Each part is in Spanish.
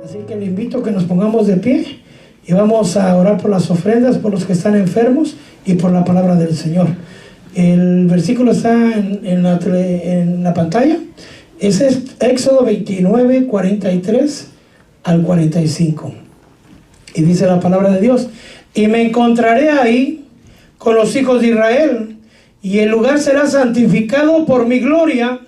Así que le invito a que nos pongamos de pie y vamos a orar por las ofrendas, por los que están enfermos y por la palabra del Señor. El versículo está en la pantalla. Ese es Éxodo 29, 43 al 45. Y dice la palabra de Dios: y me encontraré ahí con los hijos de Israel, y el lugar será santificado por mi gloria.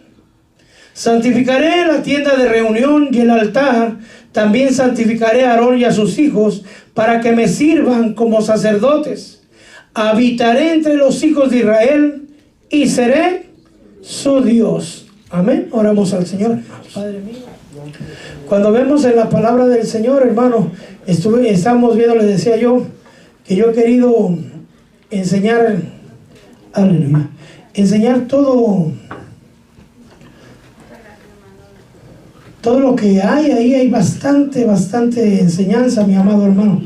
Santificaré la tienda de reunión y el altar. También santificaré a Aarón y a sus hijos, para que me sirvan como sacerdotes. Habitaré entre los hijos de Israel y seré su Dios. Amén. Oramos al Señor. Padre mío, cuando vemos en la palabra del Señor, hermano, estamos viendo, les decía yo, que yo he querido enseñar, aleluya, enseñar todo lo que hay ahí. Hay bastante enseñanza, mi amado hermano.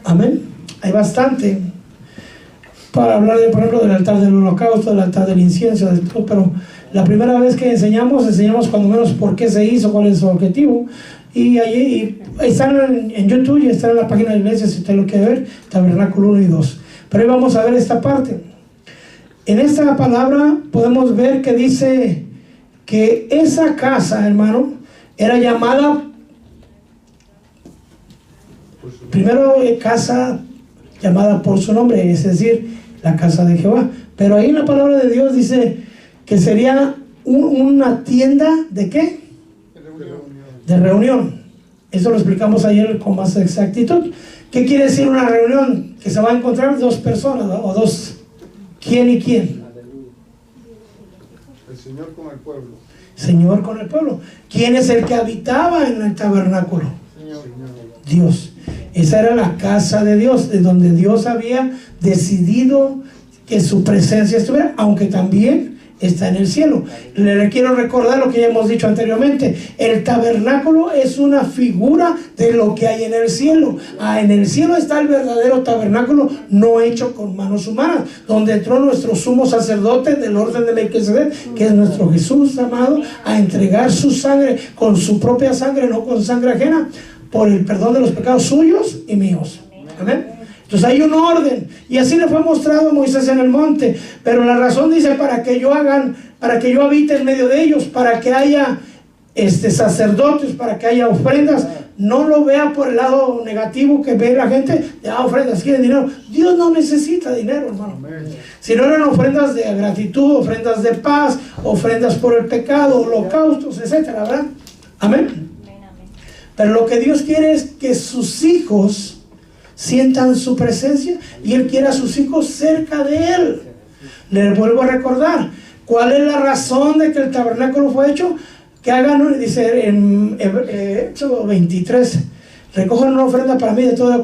Amén. Hay bastante para hablar, por ejemplo, del altar del holocausto, del altar del incienso, pero la primera vez que enseñamos cuando menos por qué se hizo, cuál es su objetivo. Y allí están en YouTube y están en la página de la iglesia, si usted lo quiere ver, Tabernáculo 1 y 2. Pero hoy vamos a ver esta parte. En esta palabra podemos ver que dice que esa casa, hermano, era llamada, primero, casa llamada por su nombre, es decir, la casa de Jehová. Pero ahí en la palabra de Dios dice que sería una tienda ¿de qué? De reunión. Eso lo explicamos ayer con más exactitud. ¿Qué quiere decir una reunión? Que se va a encontrar dos personas, ¿no? O dos. ¿Quién y quién? El Señor con el pueblo. Señor con el pueblo. ¿Quién es el que habitaba en el tabernáculo? Señor. Dios. Esa era la casa de Dios, de donde Dios había decidido que su presencia estuviera, aunque también está en el cielo. Le quiero recordar lo que ya hemos dicho anteriormente. El tabernáculo es una figura de lo que hay en el cielo. En el cielo está el verdadero tabernáculo, no hecho con manos humanas, donde entró nuestro sumo sacerdote del orden de Melquisedec, que es nuestro Jesús amado, a entregar su sangre, con su propia sangre, no con sangre ajena, por el perdón de los pecados suyos y míos. Amén. Entonces hay un orden, y así le fue mostrado a Moisés en el monte. Pero la razón dice: para que yo habite en medio de ellos, para que haya sacerdotes, para que haya ofrendas. No lo vea por el lado negativo que ve la gente de ofrendas, quieren dinero. Dios no necesita dinero, hermano. Si no, eran ofrendas de gratitud, ofrendas de paz, ofrendas por el pecado, holocaustos, etcétera, ¿verdad? Amén. Pero lo que Dios quiere es que sus hijos sientan su presencia, y Él quiere a sus hijos cerca de Él. Les vuelvo a recordar cuál es la razón de que el tabernáculo fue hecho. Que hagan, dice en Éxodo 23: recojan una ofrenda para mí, de todo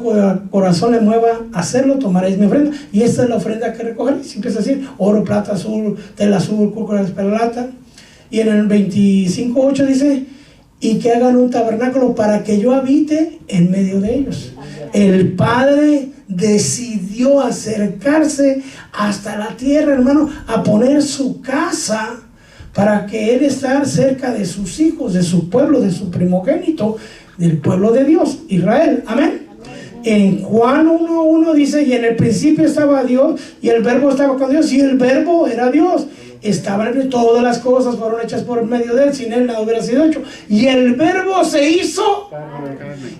corazón le mueva a hacerlo, tomaréis mi ofrenda. Y esta es la ofrenda que recogeréis. Empieza a decir: oro, plata, azul, tela azul, cúrcuma, escarlata. Y en el 25:8 dice: y que hagan un tabernáculo para que yo habite en medio de ellos. El Padre decidió acercarse hasta la tierra, hermano, a poner su casa para que Él esté cerca de sus hijos, de su pueblo, de su primogénito, del pueblo de Dios, Israel. Amén. En Juan 1:1 dice: y en el principio estaba Dios, y el verbo estaba con Dios, y el verbo era Dios. Estaba en él, todas las cosas fueron hechas por medio de Él, sin Él nada hubiera sido hecho. Y el verbo se hizo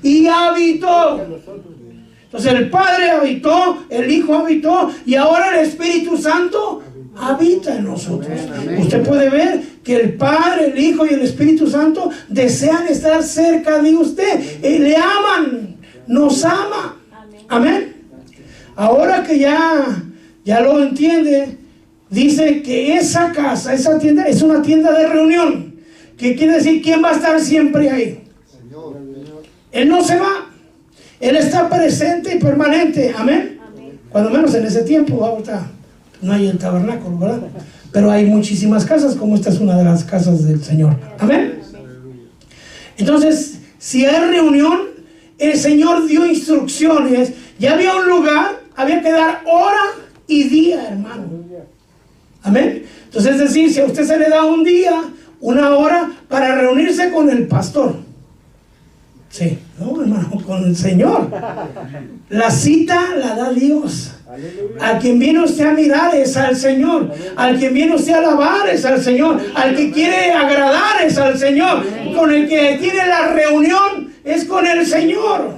y habitó. Entonces el Padre habitó, el Hijo habitó, y ahora el Espíritu Santo habita en nosotros. Usted puede ver que el Padre, el Hijo y el Espíritu Santo desean estar cerca de usted, y le aman, nos ama. Amén. Ahora que ya lo entiende, dice que esa casa, esa tienda, es una tienda de reunión. ¿Qué quiere decir? ¿Quién va a estar siempre ahí? Él no se va. Él está presente y permanente. Amén. Cuando menos en ese tiempo. Ahorita no hay el tabernáculo, ¿verdad? Pero hay muchísimas casas, como esta es una de las casas del Señor. Amén. Entonces, si hay reunión, el Señor dio instrucciones. Ya había un lugar, había que dar hora y día, hermano. Amén. Entonces, es decir, si a usted se le da un día, una hora para reunirse con el pastor, Sí, no, hermano, con el Señor. La cita la da Dios. A quien viene usted a mirar es al Señor. Al quien viene usted a alabar es al Señor. Al que quiere agradar es al Señor. Con el que tiene la reunión es con el Señor.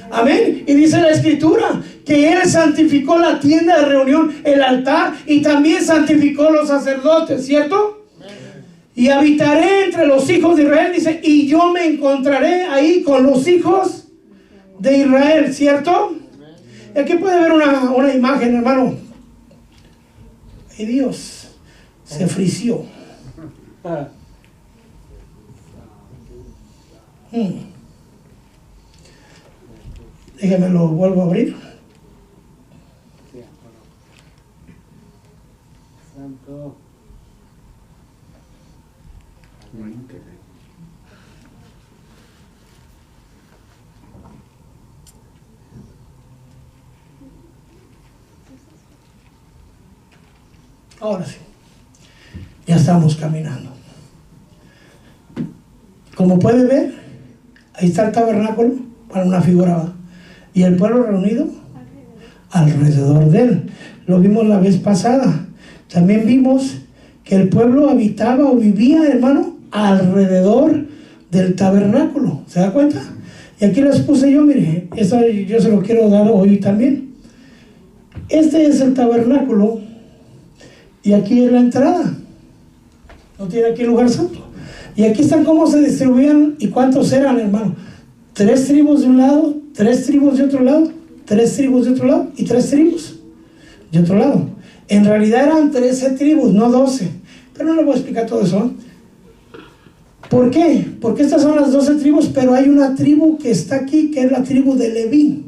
Amén. Y dice la Escritura que Él santificó la tienda de reunión, el altar, y también santificó los sacerdotes, ¿cierto? Y habitaré entre los hijos de Israel, dice, y yo me encontraré ahí con los hijos de Israel, ¿cierto? Y aquí puede ver una imagen, hermano. Y Dios se frició. Déjame lo vuelvo a abrir. Santo. Ahora sí, ya estamos caminando. Como puede ver, ahí está el tabernáculo para una figura y el pueblo reunido alrededor de él. Lo vimos la vez pasada. También vimos que el pueblo habitaba o vivía, hermano, alrededor del tabernáculo. ¿Se da cuenta? Y aquí les puse yo, mire, eso yo se lo quiero dar hoy también. Este es el tabernáculo y aquí es la entrada. No tiene aquí lugar santo. Y aquí están cómo se distribuían y cuántos eran, hermano. 3 tribus de un lado, 3 tribus de otro lado, 3 tribus de otro lado y 3 tribus de otro lado. En realidad eran 13 tribus, no 12. Pero no le voy a explicar todo eso. ¿Por qué? Porque estas son las 12 tribus, pero hay una tribu que está aquí, que es la tribu de Leví.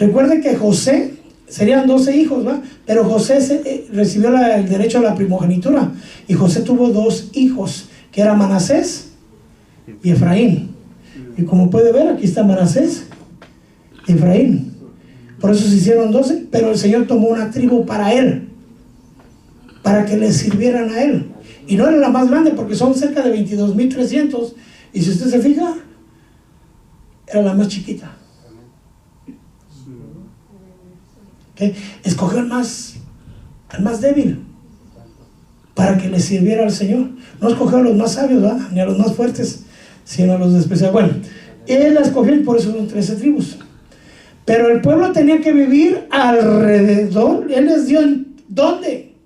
Recuerde que José, serían 12 hijos, ¿va? Pero José recibió el derecho a la primogenitura. Y José tuvo 2 hijos, que eran Manasés y Efraín. Y como puede ver, aquí está Manasés y Efraín. Por eso se hicieron 12, pero el Señor tomó una tribu para él, para que le sirvieran a él. Y no era la más grande porque son cerca de 22.300. Y si usted se fija, era la más chiquita. ¿Okay? Escogió al más débil para que le sirviera al Señor. No escogió a los más sabios, ¿verdad? Ni a los más fuertes, sino a los especiales. Bueno, él la escogió y por eso son 13 tribus. Pero el pueblo tenía que vivir alrededor. Él les dio ¿dónde?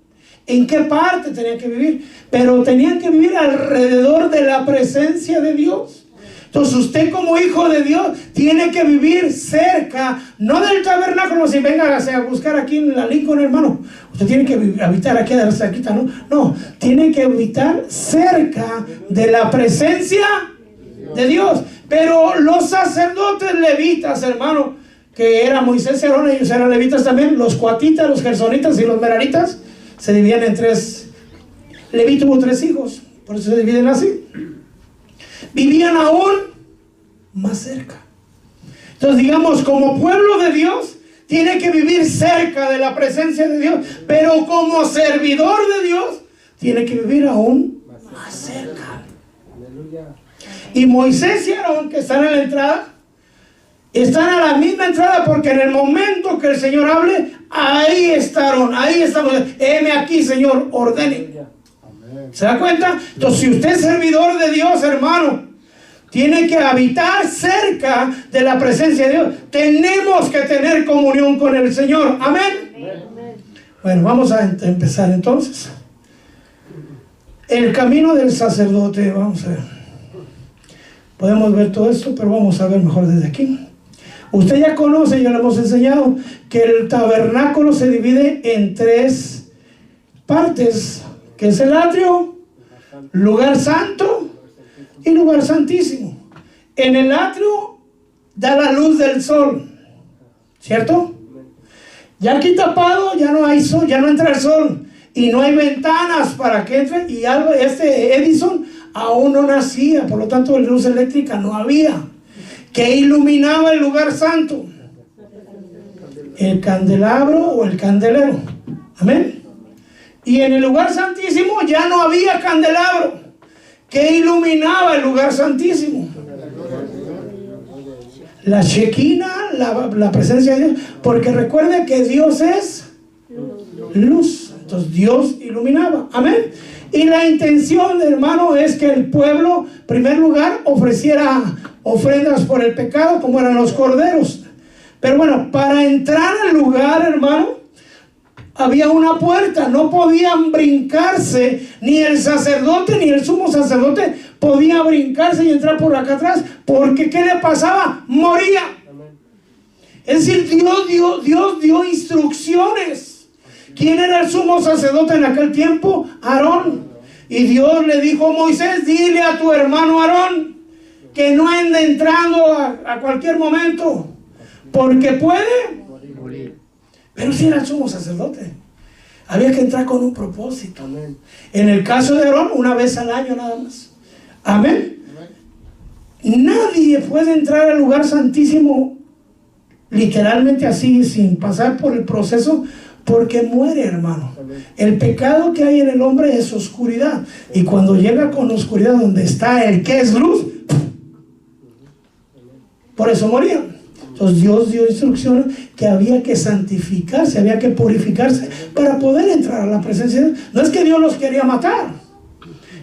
¿En qué parte tenían que vivir? Pero tenían que vivir alrededor de la presencia de Dios. Entonces usted como hijo de Dios tiene que vivir cerca, no del tabernáculo, si venga a buscar aquí en la Lincoln, hermano. Usted tiene que habitar aquí, ¿no? No, tiene que habitar cerca de la presencia de Dios. Pero los sacerdotes levitas, hermano, que era Moisés y Aarón, ellos eran levitas también, los coatitas, los gersonitas y los meraritas, se dividían en 3. Leví tuvo 3 hijos, por eso se dividen así. Vivían aún más cerca. Entonces, digamos, como pueblo de Dios, tiene que vivir cerca de la presencia de Dios, pero como servidor de Dios, tiene que vivir aún más cerca. Y Moisés y Aarón, que están en la entrada, están a la misma entrada, porque en el momento que el Señor hable, ahí estamos. Heme aquí, Señor, ordene. ¿Se da cuenta? Entonces, si usted es servidor de Dios, hermano, tiene que habitar cerca de la presencia de Dios. Tenemos que tener comunión con el Señor. Amén. Bueno, vamos a empezar entonces. El camino del sacerdote, vamos a ver. Podemos ver todo esto, pero vamos a ver mejor desde aquí. Usted ya conoce, ya le hemos enseñado, que el tabernáculo se divide en 3 partes, que es el atrio, lugar santo y lugar santísimo. En el atrio da la luz del sol, ¿cierto? Ya aquí tapado, ya no hay sol, ya no entra el sol, y no hay ventanas para que entre, y algo, Edison aún no nacía, por lo tanto la luz eléctrica no había. ¿Qué iluminaba el lugar santo? El candelabro o el candelero. Amén. Y en el lugar santísimo ya no había candelabro. ¿Qué iluminaba el lugar santísimo? La Shekinah, la presencia de Dios, porque recuerde que Dios es luz. Entonces Dios iluminaba. Amén. Y la intención, hermano, es que el pueblo, en primer lugar, ofreciera ofrendas por el pecado, como eran los corderos. Pero bueno, para entrar al lugar, hermano, había una puerta. No podían brincarse, ni el sacerdote ni el sumo sacerdote podía brincarse y entrar por acá atrás, porque ¿qué le pasaba? Moría. Es decir, Dios dio instrucciones. ¿Quién era el sumo sacerdote en aquel tiempo? Aarón. Y Dios le dijo a Moisés: dile a tu hermano Aarón que no ande entrando a cualquier momento, porque puede morir. Pero si era el sumo sacerdote, había que entrar con un propósito. Amén. En el caso de Aarón, una vez al año nada más. Amén. Nadie puede entrar al lugar santísimo literalmente así, sin pasar por el proceso, porque muere, hermano. El pecado que hay en el hombre es oscuridad, y cuando llega con oscuridad donde está el que es luz, por eso morían. Entonces Dios dio instrucciones que había que santificarse, había que purificarse para poder entrar a la presencia de Dios. No es que Dios los quería matar,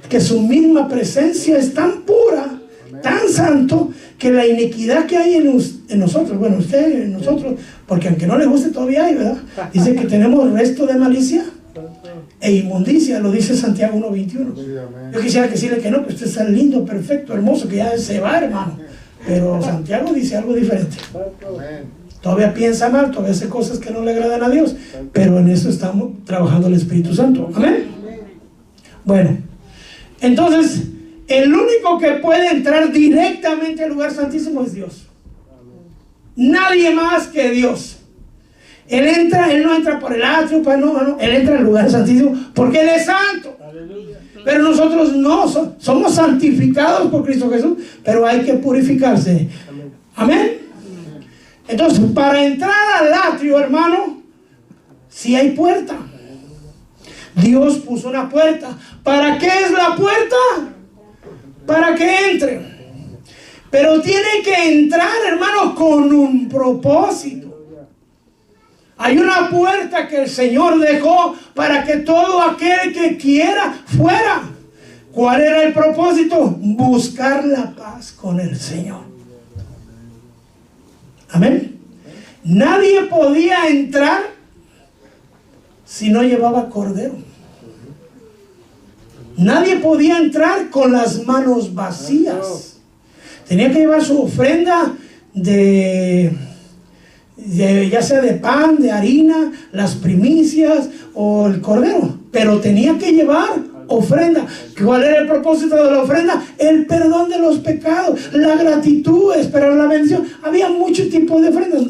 que su misma presencia es tan pura, tan santo, que la iniquidad que hay en nosotros, bueno, usted, en nosotros, porque aunque no le guste todavía hay, ¿verdad? Dice que tenemos resto de malicia e inmundicia, lo dice Santiago 1:21. Yo quisiera decirle que no, que usted es lindo, perfecto, hermoso, que ya se va, hermano. Pero Santiago dice algo diferente. Todavía piensa mal, todavía hace cosas que no le agradan a Dios, pero en eso estamos trabajando el Espíritu Santo. Amén. Bueno, entonces, el único que puede entrar directamente al lugar santísimo es Dios. Nadie más que Dios. Él no entra por el atrio, él entra al lugar santísimo porque Él es santo. Pero nosotros no, somos santificados por Cristo Jesús, pero hay que purificarse. Amén. Entonces, para entrar al atrio, hermano, sí hay puerta. Dios puso una puerta. ¿Para qué es la puerta? Para que entre. Pero tiene que entrar, hermano, con un propósito. Hay una puerta que el Señor dejó para que todo aquel que quiera fuera. ¿Cuál era el propósito? Buscar la paz con el Señor. Amén. Nadie podía entrar si no llevaba cordero. Nadie podía entrar con las manos vacías. Tenía que llevar su ofrenda ya sea de pan, de harina, las primicias o el cordero, pero tenía que llevar ofrenda. ¿Cuál era el propósito de la ofrenda? El perdón de los pecados, la gratitud, esperar la bendición. Había muchos tipos de ofrendas,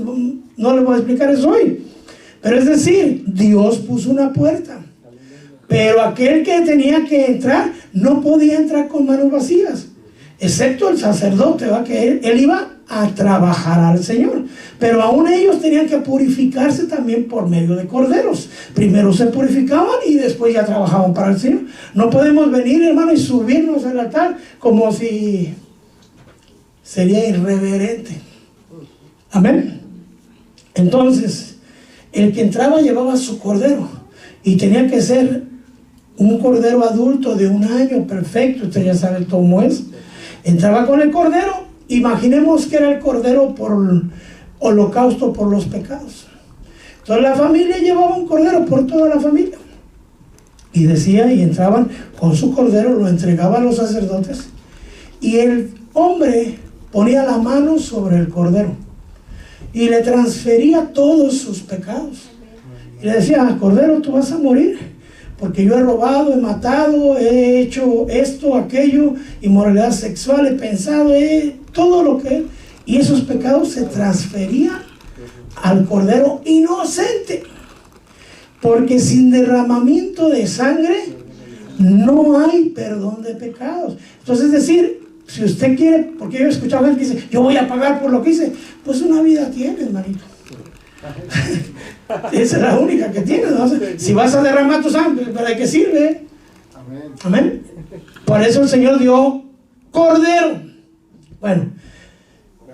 no les voy a explicar eso hoy, pero es decir, Dios puso una puerta, pero aquel que tenía que entrar no podía entrar con manos vacías, excepto el sacerdote, ¿va? Que él iba a trabajar al Señor, pero aún ellos tenían que purificarse también por medio de corderos. Primero se purificaban y después ya trabajaban para el Señor. No podemos venir, hermano, y subirnos al altar como si sería irreverente. Amén. Entonces, el que entraba llevaba su cordero y tenía que ser un cordero adulto de 1 año, perfecto. Usted ya sabe cómo es. Entraba con el cordero. Imaginemos que era el cordero por holocausto por los pecados. Entonces la familia llevaba un cordero por toda la familia. Y decía, y entraban con su cordero, lo entregaban a los sacerdotes. Y el hombre ponía la mano sobre el cordero y le transfería todos sus pecados. Y le decía: cordero, tú vas a morir, porque yo he robado, he matado, he hecho esto, aquello, inmoralidad sexual, he pensado, todo lo que... Y esos pecados se transferían al cordero inocente. Porque sin derramamiento de sangre no hay perdón de pecados. Entonces, es decir, si usted quiere, porque yo he escuchado gente que dice: yo voy a pagar por lo que hice. Pues una vida tiene, hermanito. Esa es la única que tienes, ¿no? Si vas a derramar tu sangre, ¿para qué sirve? Amén. Amén. Por eso el Señor dio cordero. Bueno,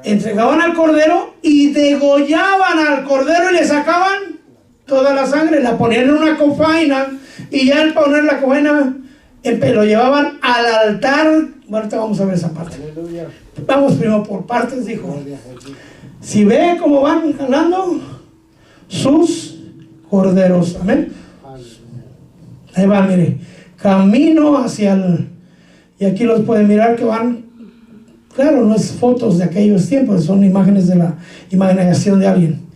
entregaban al cordero y degollaban al cordero y le sacaban toda la sangre, la ponían en una cofaina y ya al poner la cofaina lo llevaban al altar. Bueno, ahorita vamos a ver esa parte. Vamos primero por partes, dijo. Si ve cómo van jalando sus corderos, amén. Ahí va, mire, camino hacia el, y aquí los pueden mirar que van, claro, no es fotos de aquellos tiempos, son imágenes de la imaginación de alguien.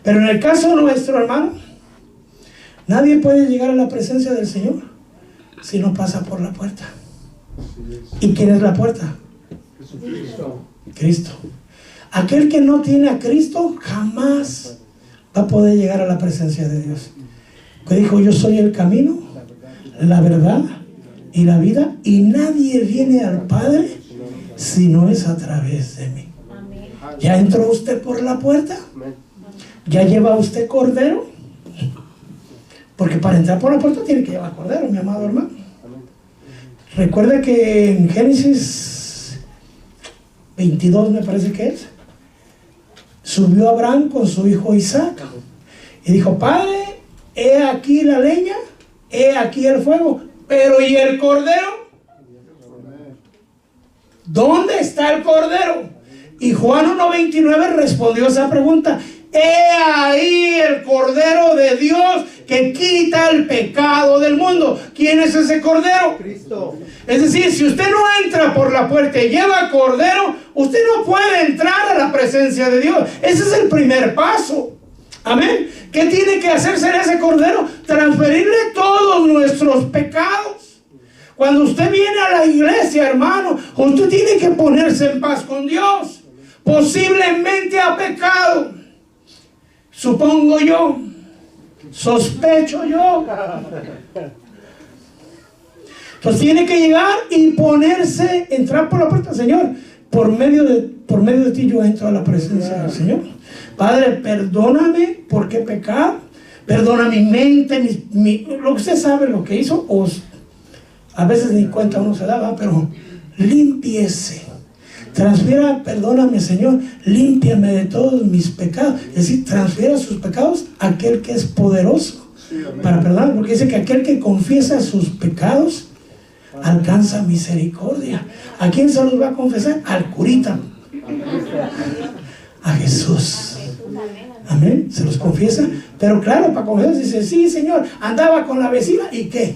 Pero en el caso nuestro, hermano, nadie puede llegar a la presencia del Señor si no pasa por la puerta. ¿Y quién es la puerta? Cristo. Aquel que no tiene a Cristo jamás va a poder llegar a la presencia de Dios. Que dijo: yo soy el camino, la verdad y la vida, y nadie viene al Padre si no es a través de mí. ¿Ya entró usted por la puerta? ¿Ya lleva usted cordero? Porque para entrar por la puerta tiene que llevar cordero, mi amado hermano. Recuerda que en Génesis 22, me parece que es, subió Abraham con su hijo Isaac y dijo: Padre, he aquí la leña, he aquí el fuego, pero ¿y el cordero? ¿Dónde está el cordero? Y Juan 1:29 respondió esa pregunta: he ahí el cordero de Dios que quita el pecado del mundo. ¿Quién es ese cordero? Cristo. Es decir, si usted no entra por la puerta y lleva cordero, usted no puede entrar a la presencia de Dios. Ese es el primer paso. Amén. ¿Qué tiene que hacerse ese cordero? Transferirle todos nuestros pecados. Cuando usted viene a la iglesia, hermano, usted tiene que ponerse en paz con Dios. Posiblemente ha pecado, supongo yo, sospecho yo. Entonces tiene que llegar y ponerse, entrar por la puerta. Señor, por medio de ti yo entro a la presencia del Señor. Padre, perdóname porque he pecado, perdona mi mente, lo que usted sabe lo que hizo, o a veces ni cuenta uno se daba, pero límpiese. Transfiera, perdóname, Señor, límpiame de todos mis pecados. Es decir, transfiera sus pecados a aquel que es poderoso para perdonar, porque dice que aquel que confiesa sus pecados alcanza misericordia. ¿A quién se los va a confesar? Al curita, a Jesús. Amén, se los confiesa. Pero claro, para confesar dice: sí, Señor, andaba con la vecina, ¿y qué?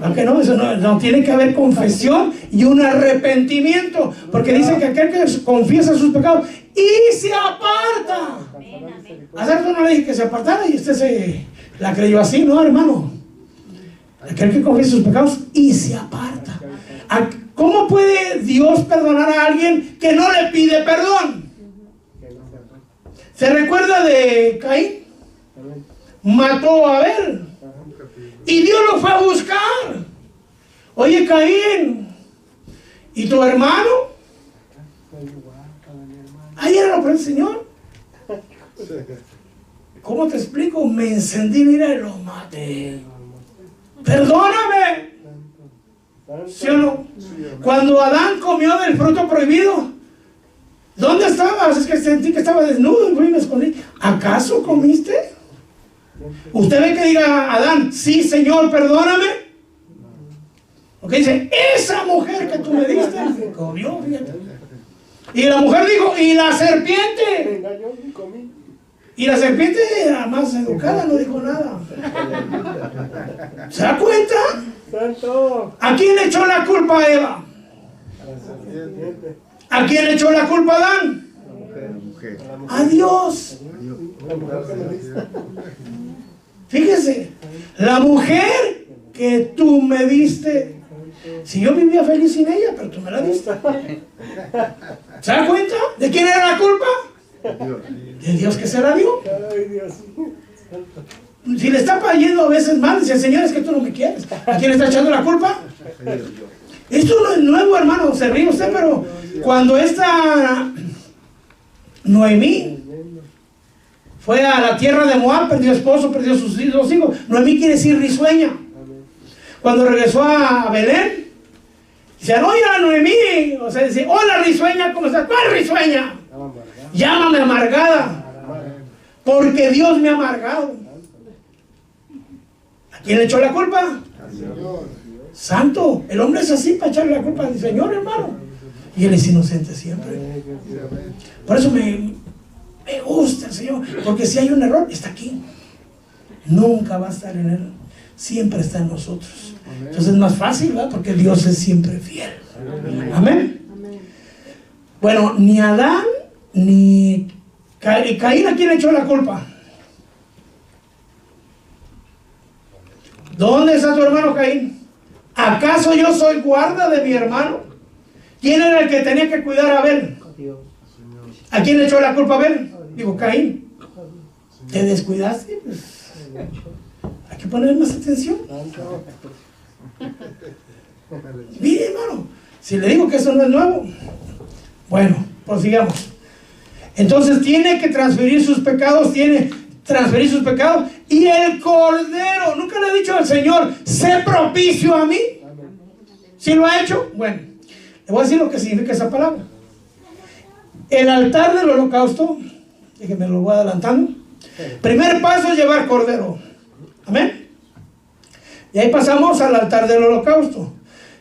Aunque no, eso no tiene que haber confesión y un arrepentimiento, porque dice que aquel que confiesa sus pecados y se aparta. Hace rato no le dije que se apartara y usted se la creyó así. No, hermano, aquel que confiesa sus pecados y se aparta. ¿Cómo puede Dios perdonar a alguien que no le pide perdón? ¿Se recuerda de Caín? Mató a Abel y Dios lo fue a buscar. Oye, Caín, ¿y tu hermano? Ahí era lo que el Señor. ¿Cómo te explico? Me encendí, mira, y lo maté. Perdóname. ¿Sí o no? Cuando Adán comió del fruto prohibido, ¿dónde estabas? Es que sentí que estaba desnudo y me escondí. ¿Acaso comiste? Usted ve que diga a Adán: sí, Señor, perdóname. Lo que dice: esa mujer que tú me diste comió, fíjate. Y la mujer dijo: ¿y la serpiente? Y la serpiente era más educada, no dijo nada. ¿Se da cuenta? ¿A quién le echó la culpa a Eva? ¿A quién le echó la culpa a Adán? A Dios. Fíjese, la mujer que tú me diste, si yo vivía feliz sin ella, pero tú me la diste. ¿Se da cuenta? ¿De quién era la culpa? De Dios que se la dio. Si le está yendo a veces mal, dice: Señor, es que tú no me quieres. ¿A quién le está echando la culpa? Esto no es nuevo, hermano, se ríe usted, pero cuando esta Noemí fue a la tierra de Moab, perdió esposo, perdió sus dos hijos. Noemí quiere decir risueña. Cuando regresó a Belén, Dice, oye, Noemí, o sea, dice, hola risueña, ¿cómo estás? ¿Cuál risueña? Llámame amargada, porque Dios me ha amargado. ¿A quién le echó la culpa? Santo. El hombre es así para echarle la culpa al Señor, hermano. Y Él es inocente siempre. Por eso me gusta el Señor, porque si hay un error, está aquí. Nunca va a estar en Él, siempre está en nosotros. Entonces es más fácil, ¿verdad? Porque Dios es siempre fiel. Amén. Bueno, ni Adán ni Caín, ¿a quién le echó la culpa? ¿Dónde está tu hermano Caín? ¿Acaso yo soy guarda de mi hermano? ¿Quién era el que tenía que cuidar a Abel? ¿A quién le echó la culpa a Abel? Digo, Caín. ¿Te descuidaste? Pues, hay que poner más atención. Mire, hermano, si le digo que eso no es nuevo. Bueno, prosigamos. Entonces tiene que transferir sus pecados, y el Cordero, nunca le he dicho al Señor, sé propicio a mí. ¿Sí lo ha hecho? Bueno, le voy a decir lo que significa esa palabra. El altar del holocausto, déjenme lo voy adelantando. Primer paso es llevar cordero. Amén. Y ahí pasamos al altar del holocausto.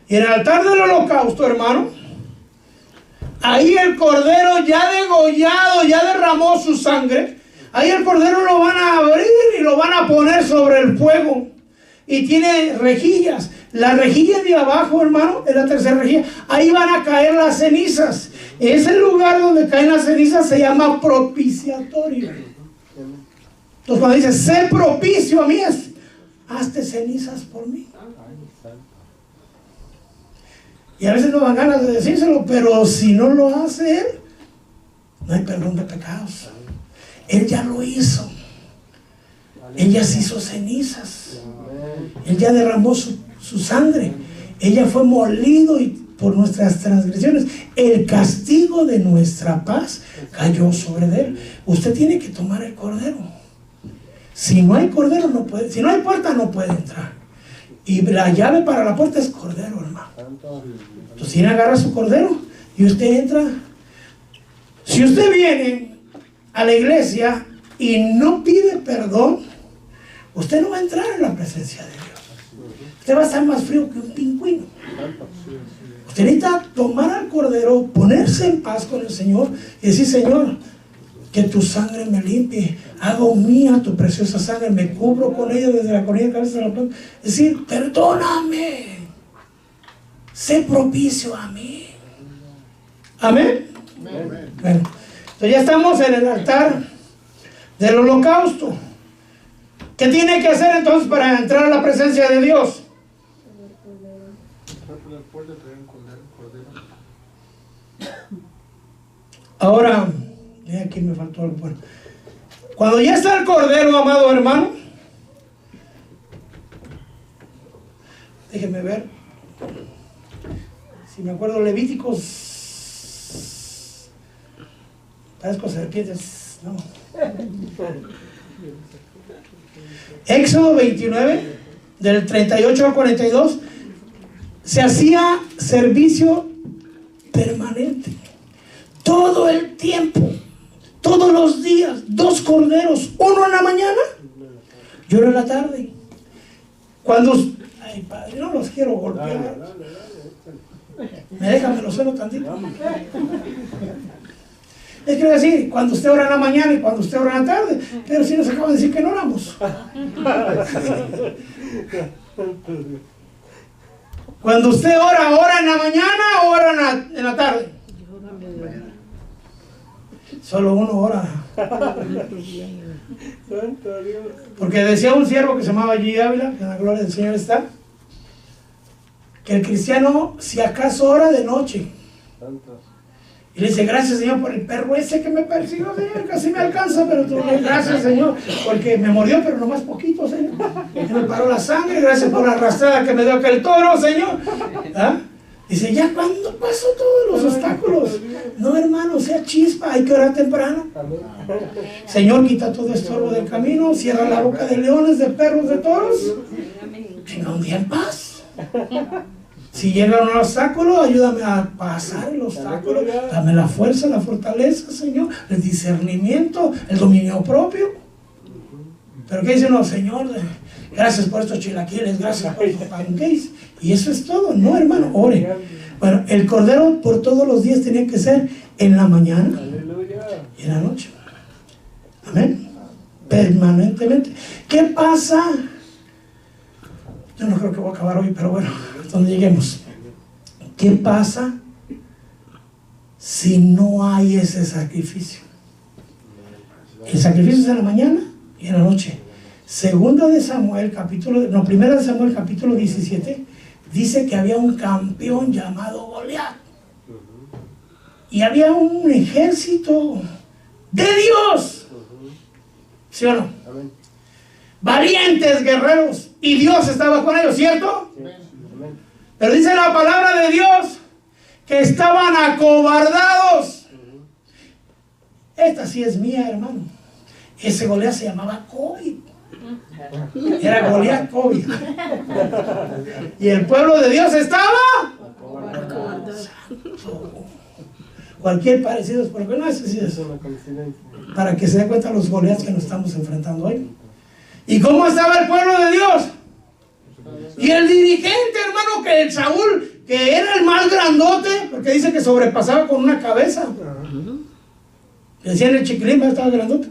Y en el altar del holocausto, hermano, ahí el cordero ya degollado, ya derramó su sangre. Ahí el cordero lo van a abrir y lo van a poner sobre el fuego. Y tiene rejillas. La rejilla de abajo, hermano, es la tercera rejilla. Ahí van a caer las cenizas. Ese lugar donde caen las cenizas se llama propiciatorio. Entonces cuando dice, sé propicio a mí, es, hazte cenizas por mí. Y a veces no dan ganas de decírselo, pero si no lo hace Él, no hay perdón de pecados. Él ya lo hizo. Él ya se hizo cenizas. Él ya derramó su sangre. Ella fue molido por nuestras transgresiones. El castigo de nuestra paz cayó sobre él. Usted tiene que tomar el cordero. Si no hay cordero, no puede. Si no hay puerta, no puede entrar. Y la llave para la puerta es cordero, hermano. Entonces tiene que agarrar su cordero y usted entra. Si usted viene a la iglesia y no pide perdón, usted no va a entrar en la presencia de Dios. Usted va a estar más frío que un pingüino. Usted necesita tomar al cordero, ponerse en paz con el Señor y decir, Señor, que tu sangre me limpie, hago mía tu preciosa sangre, me cubro con ella desde la coronilla de cabeza a la planta. Es decir, perdóname, sé propicio a mí. Amén. Bueno, entonces ya estamos en el altar del holocausto. ¿Qué tiene que hacer entonces para entrar a la presencia de Dios? Ahora, aquí me faltó algo bueno. Cuando ya está el cordero, amado hermano, déjenme ver si me acuerdo. Levíticos, parezco serpientes, no. Éxodo 29, del 38 al 42, se hacía servicio permanente. Todo el tiempo, todos los días, 2 corderos, uno en la mañana y uno en la tarde. Cuando, ay padre, no los quiero golpear. Me dejan, me lo suelo tantito. Les quiero decir, cuando usted ora en la mañana y cuando usted ora en la tarde, pero si nos acaban de decir que no oramos. Cuando usted ora en la mañana o ora en la tarde. Solo uno ora. Porque decía un siervo que se llamaba G. Ávila, que en la gloria del Señor está, que el cristiano, si acaso, ora de noche. Y le dice, gracias Señor por el perro ese que me persiguió, Señor, casi me alcanza, pero tú, gracias Señor, porque me mordió, pero nomás poquito, Señor, que me paró la sangre, gracias por la arrastrada que me dio aquel toro, Señor. ¿Ah? Dice, ya cuando pasó todos los obstáculos. No, hermano, sea chispa, hay que orar temprano. Señor, quita todo estorbo del camino, cierra la boca de leones, de perros, de toros. Tenga un día en paz. Si llega un obstáculo, ayúdame a pasar el obstáculo. Dame la fuerza, la fortaleza, Señor, el discernimiento, el dominio propio. Pero ¿qué dice uno? Señor, gracias por estos chilaquiles, gracias por estos pancakes. Y eso es todo. No, hermano, ore. Bueno, el cordero por todos los días tenía que ser en la mañana y en la noche. Amén. Permanentemente. ¿Qué pasa? Yo no creo que voy a acabar hoy, pero bueno, hasta donde lleguemos. ¿Qué pasa si no hay ese sacrificio? El sacrificio es en la mañana y en la noche. Primera de Samuel capítulo 17 dice que había un campeón llamado Goliat. Y había un ejército de Dios. ¿Sí o no? Amén. Valientes guerreros. Y Dios estaba con ellos, ¿cierto? Sí. Pero dice la palabra de Dios que estaban acobardados. Esta sí es mía, hermano. Ese Goliat se llamaba COVID. Era Goliat COVID. Y el pueblo de Dios estaba acobardado. Cualquier parecido es porque no es así. Para que se den cuenta los Goliats que nos estamos enfrentando hoy. ¿Y cómo estaba el pueblo de Dios? Y el dirigente, hermano, que el Saúl, que era el más grandote, porque dice que sobrepasaba con una cabeza. Decían el chiquilín, estaba grandote.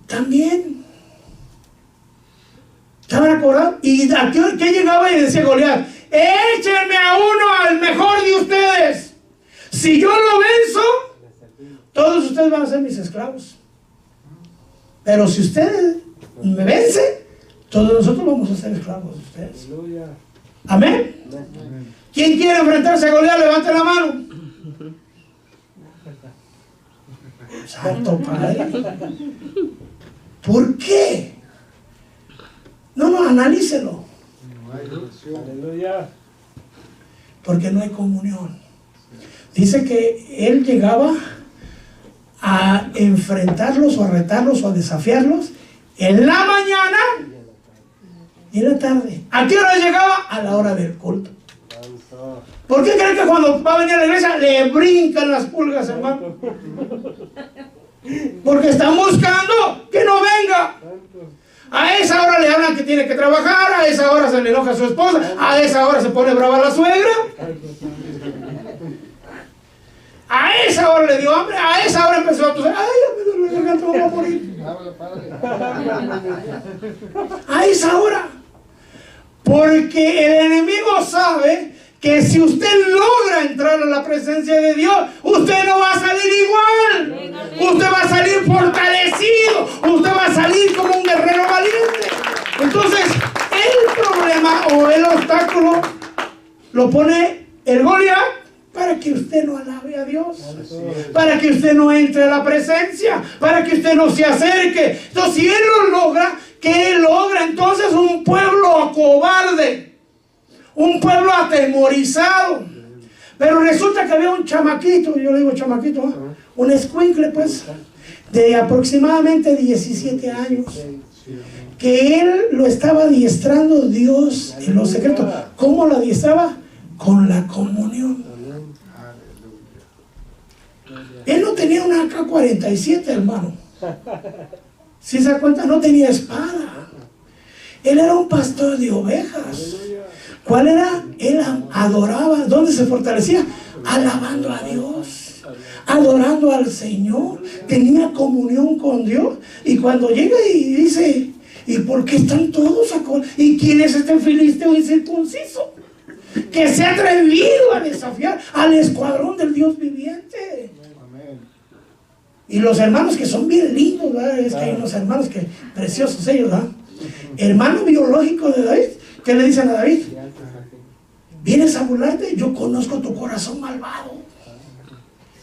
También. Estaban acordados. ¿Y a qué llegaba y decía Goliat? Échenme a uno, al mejor de ustedes. Si yo lo venzo, todos ustedes van a ser mis esclavos. Pero si ustedes me vencen, todos nosotros vamos a ser esclavos de ustedes. Amén. ¿Quién quiere enfrentarse a Goliat? Levante la mano. Santo Padre. ¿Por qué? No, analícelo. Porque no hay comunión. Dice que él llegaba a enfrentarlos o a retarlos o a desafiarlos en la mañana y en la tarde. ¿A qué hora llegaba? A la hora del culto. ¿Por qué creen que cuando va a venir a la iglesia le brincan las pulgas, hermano? Porque están buscando que no venga. A esa hora le hablan que tiene que trabajar, a esa hora se le enoja a su esposa, a esa hora se pone brava la suegra. A esa hora le dio hambre, a esa hora empezó a toser. Ay, ya me duele la garganta, voy a morir. A esa hora. Porque el enemigo sabe que si usted logra entrar a la presencia de Dios, usted no va a salir igual. Usted va a salir fortalecido. Usted va a salir como un guerrero valiente. Entonces, el problema o el obstáculo lo pone el Goliat para que usted no alabe a Dios, para que usted no entre a la presencia, para que usted no se acerque. Entonces, si él lo logra, ¿qué él logra? Entonces, un pueblo cobarde, un pueblo atemorizado. Pero resulta que había un chamaquito, yo le digo chamaquito, ¿eh? Un escuincle, pues, de aproximadamente 17 años, que él lo estaba adiestrando Dios en lo secreto. ¿Cómo lo adiestraba? Con la comunión. Él no tenía una AK-47, hermano. Si se da cuenta, no tenía espada. Él era un pastor de ovejas. ¿Cuál era? Él adoraba. ¿Dónde se fortalecía? Alabando a Dios, adorando al Señor. Tenía comunión con Dios. Y cuando llega y dice, ¿y por qué están todos ¿y quién es este filisteo incircunciso que se ha atrevido a desafiar al escuadrón del Dios viviente? Y los hermanos que son bien lindos, ¿verdad? Es que hay unos hermanos que preciosos ellos, ¿verdad? Hermano biológico de David, ¿qué le dicen a David? ¿Vienes a burlarte? Yo conozco tu corazón malvado.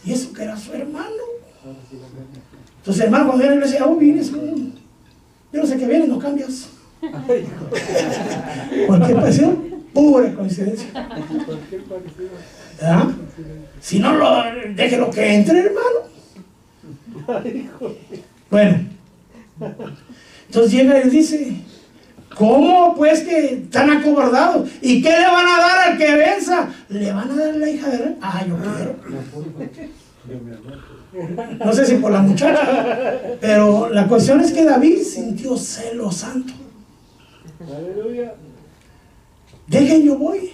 Y eso que era su hermano. Entonces, hermano, cuando viene a la iglesia, vienes. Yo no sé qué vienes, no cambias. Cualquier parecido, pura coincidencia. ¿verdad? Si no, déjelo que entre, hermano. Bueno, entonces llega y dice, ¿Cómo pues que están acobardados? ¿Y qué le van a dar al que venza? ¿Le van a dar la hija de rey? Ah, yo quiero. No sé si por la muchacha, pero la cuestión es que David sintió celo santo. Aleluya. Dejen, yo voy.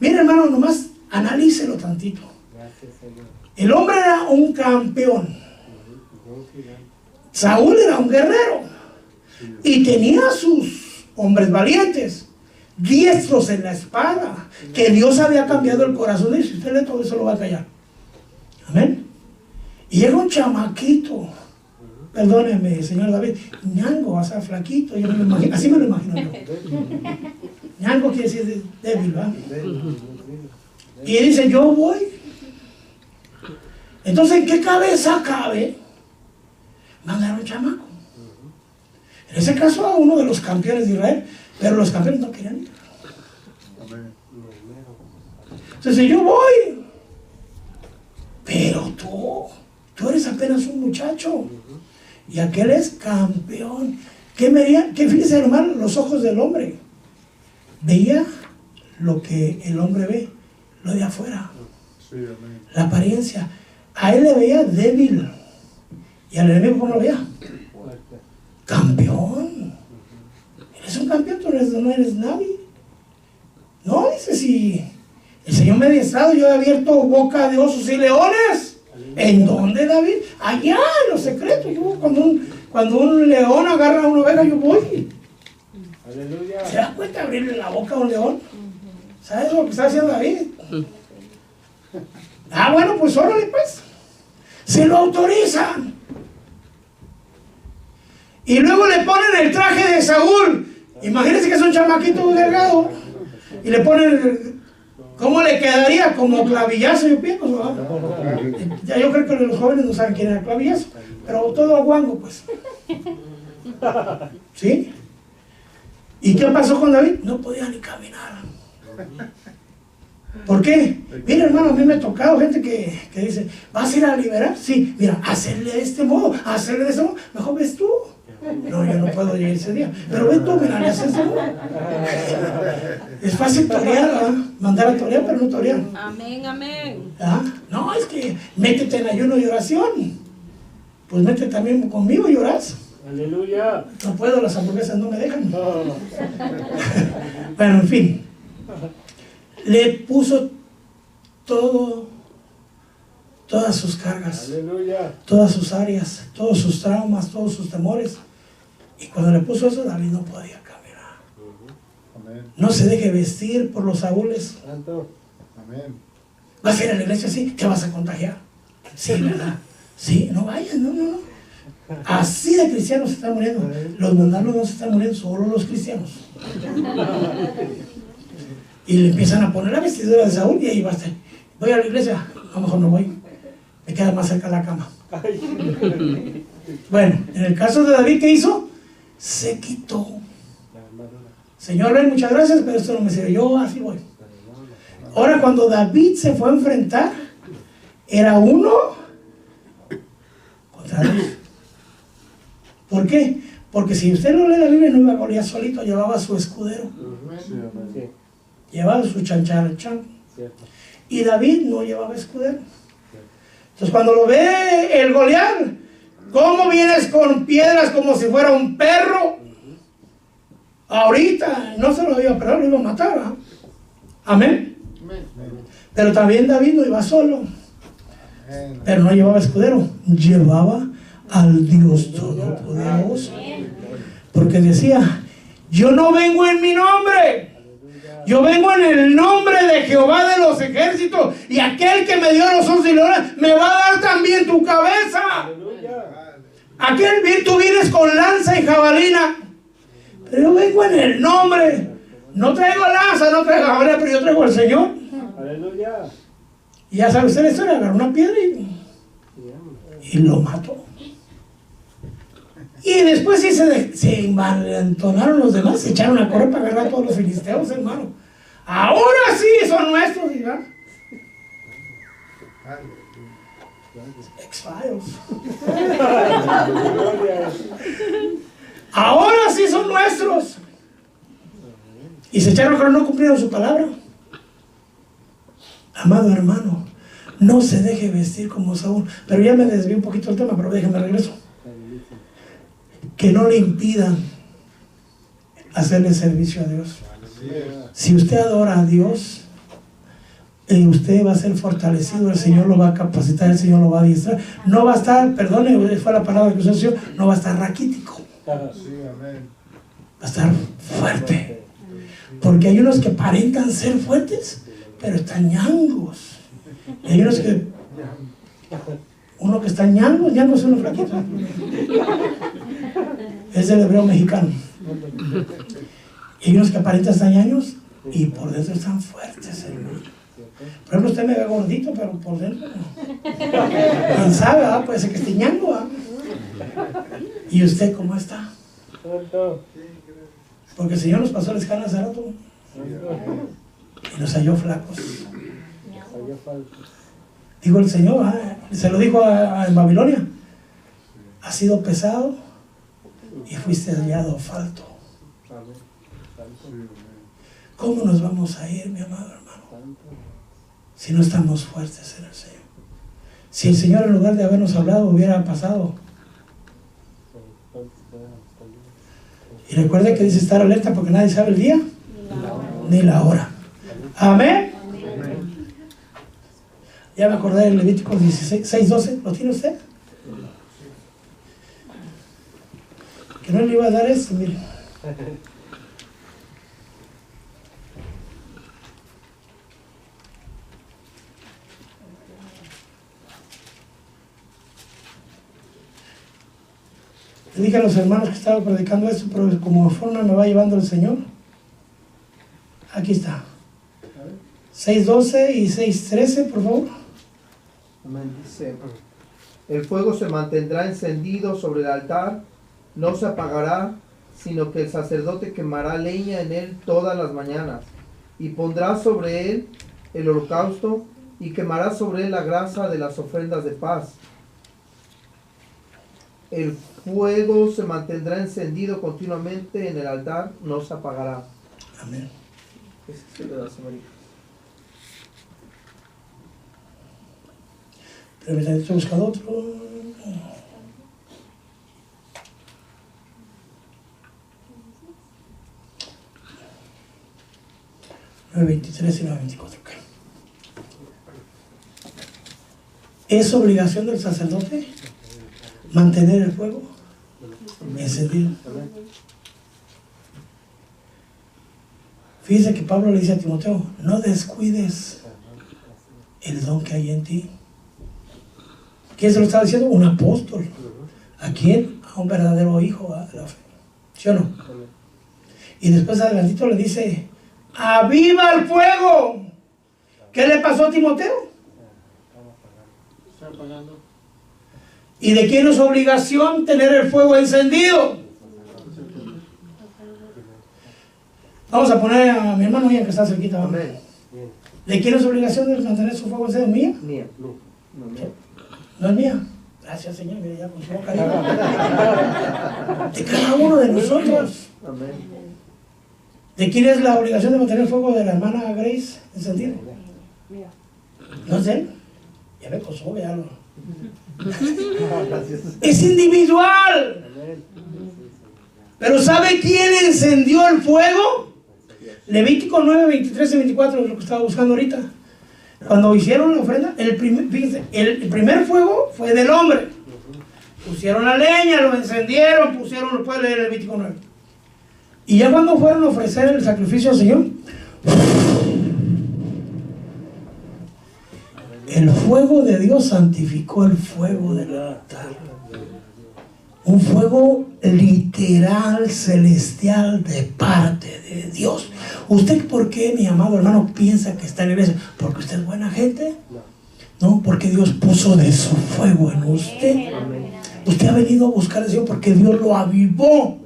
Mira, hermano, nomás analícelo tantito. Gracias, Señor. El hombre era un campeón. Saúl era un guerrero. Y tenía sus hombres valientes, diestros en la espada, que Dios había cambiado el corazón de ellos. Si usted lee todo eso, lo va a callar. Amén. Y era un chamaquito. Perdóneme, señor David. Ñango, o sea, flaquito. Yo me lo imagino, así me lo imagino yo. Ñango quiere decir débil, ¿verdad? Y dice, yo voy. Entonces, ¿en qué cabeza cabe mandar a un chamaco? En ese caso, a uno de los campeones de Israel, pero los campeones no querían ir. Entonces, yo voy. Pero tú eres apenas un muchacho. Y aquel es campeón. ¿Qué veía? ¿Qué fíjese, hermano? Los ojos del hombre. Veía lo que el hombre ve, lo de afuera. Sí, amén. La apariencia. A él le veía débil. Y al enemigo, ¿cómo lo veía? Campeón. Eres un campeón, tú no eres nadie. No, dice, si el Señor me ha adiestrado, yo he abierto boca de osos y leones. ¿En dónde, David? Allá, en los secretos. Yo, cuando un león agarra a una oveja, yo voy. Aleluya. ¿Se da cuenta de abrirle la boca a un león? ¿Sabes lo que está haciendo David? Ah, bueno, pues órale, pues. Se lo autorizan. Y luego le ponen el traje de Saúl. Imagínense que es un chamaquito delgado. Y le ponen, ¿cómo le quedaría? Como clavillazo, yo pienso, ¿verdad? Ya yo creo que los jóvenes no saben quién era clavillazo. Pero todo guango, pues. ¿Sí? ¿Y qué pasó con David? No podía ni caminar. ¿Por qué? Mira, hermano, a mí me ha tocado gente que dice, ¿vas a ir a liberar? Sí, mira, hacerle de este modo, hacerle de ese modo. Mejor ves tú. No, yo no puedo llegar ese día. Pero ven tú, mira, le haces de ese modo. Es fácil torear, ¿verdad? Mandar a torear, pero no torear. Amén, amén. ¿Ah? No, es que métete en ayuno y oración. Pues métete también conmigo y orás. Aleluya. No puedo, las hamburguesas no me dejan. No. Bueno, en fin. Le puso todas sus cargas, Aleluya. todas sus áreas, todos sus traumas, todos sus temores. Y cuando le puso eso, David no podía caminar. Amén. No se deje vestir por los saúles. Santo. Amén. ¿Vas a ir a la iglesia? Sí, te vas a contagiar. Sí, ¿verdad? Sí, no vayas, no. Así de cristianos se están muriendo. Los mundanos no se están muriendo, solo los cristianos. Y le empiezan a poner la vestidura de Saúl y ahí va a estar. Voy a la iglesia, a lo mejor no voy. Me queda más cerca de la cama. Bueno, en el caso de David, ¿qué hizo? Se quitó. Señor, ven, muchas gracias, pero esto no me sirve. Yo así voy. Ahora, cuando David se fue a enfrentar, era uno contra dos. ¿Por qué? Porque si usted no lee la Biblia, no iba a Goliat solito, llevaba su escudero, Sí, amén. Sí, llevaba su chancharachán. cierto. Y David no llevaba escudero. Entonces, cuando lo ve el Goliat, ¿cómo vienes con piedras como si fuera un perro? Ahorita no se lo iba a pegar, lo iba a matar. ¿Ah? Amén. Pero también David no iba solo, Amén. pero no llevaba escudero, llevaba al Dios Todopoderoso. Porque decía, yo no vengo en mi nombre, yo vengo en el nombre de Jehová de los ejércitos, y aquel que me dio los ojos y leones me va a dar también tu cabeza. Aleluya. Aquel bien tú vienes con lanza y jabalina, pero yo vengo en el nombre. No traigo lanza, no traigo jabalina, pero yo traigo al Señor. Aleluya. Y ya sabe usted la historia, agarró una piedra y lo mató. Y después sí se envalentonaron los demás, se echaron a correr para agarrar a todos los filisteos, hermano. Ahora sí son nuestros, ¿verdad? X-Files. Aleluya. Ahora sí son nuestros. Y se echaron que no cumplieron su palabra. Amado hermano, no se deje vestir como Saúl. Pero ya me desvié un poquito del tema, pero déjenme regreso. Que no le impidan hacerle servicio a Dios. Si usted adora a Dios, usted va a ser fortalecido, el Señor lo va a capacitar, el Señor lo va a adiestrar. No va a estar, perdone, fue la palabra que usted, no va a estar raquítico. Va a estar fuerte. Porque hay unos que aparentan ser fuertes, pero están ñangos. Y hay unos que, uno que está ñango es uno flaquito. Es el hebreo mexicano. Y hay unos que aparentan estar ñangos y por dentro están fuertes, hermano. Por ejemplo, usted me ve gordito, pero por dentro no. ¿Sabe? Puede ser que esté ñango. ¿Y usted cómo está? Porque el Señor nos pasó la escala hace rato y nos halló flacos. Digo el Señor, se lo dijo en Babilonia: has sido pesado y fuiste hallado falto. ¿Cómo nos vamos a ir, mi amado hermano, si no estamos fuertes en el Señor? Si el Señor, en lugar de habernos hablado, hubiera pasado. Y recuerde que dice estar alerta, porque nadie sabe el día ni la hora. Amén. Ya me acordé del Levítico 6:12. ¿Lo tiene usted? Que no le iba a dar esto, mire. Le dije a los hermanos que estaba predicando esto, pero como forma me va llevando el Señor. Aquí está. 6:12 y 6:13, por favor. Amén. Dice: el fuego se mantendrá encendido sobre el altar, no se apagará, sino que el sacerdote quemará leña en él todas las mañanas, y pondrá sobre él el holocausto, y quemará sobre él la grasa de las ofrendas de paz. El fuego se mantendrá encendido continuamente en el altar, no se apagará. Amén. Ese es el de las Américas. Pero me estoy buscando otro. 9:23 y 9:24. Okay. ¿Es obligación del sacerdote mantener el fuego encendido? Fíjese que Pablo le dice a Timoteo: no descuides el don que hay en ti. ¿Quién se lo estaba diciendo? Un apóstol. ¿A quién? A un verdadero hijo de la fe. ¿Sí o no? Y después adelantito le dice: ¡aviva el fuego! ¿Qué le pasó a Timoteo? Está apagando. ¿Y de quién es obligación tener el fuego encendido? Vamos a poner a mi hermano Ian, que está cerquita. Amén. ¿De quién es obligación de mantener su fuego encendido? ¿Mía? Mía. No, mía. ¿No es mía? Gracias, Señor. Mire, ya con su boca dijo. De cada uno de nosotros. Amén. ¿De quién es la obligación de mantener el fuego de la hermana Grace encendido? ¿No es de él? Ya me cosó, véalo. Gracias. Es individual. Pero ¿sabe quién encendió el fuego? Levítico 9, 23 y 24 es lo que estaba buscando ahorita. Cuando hicieron la ofrenda, fíjense, el primer fuego fue del hombre. Pusieron la leña, lo encendieron, lo puede leer el Levítico 9. Y ya cuando fueron a ofrecer el sacrificio al Señor, el fuego de Dios santificó el fuego del altar. Un fuego literal, celestial, de parte de Dios. ¿Usted por qué, mi amado hermano, piensa que está en la iglesia? ¿Porque usted es buena gente? No, porque Dios puso de su fuego en usted. Usted ha venido a buscar al Señor porque Dios lo avivó.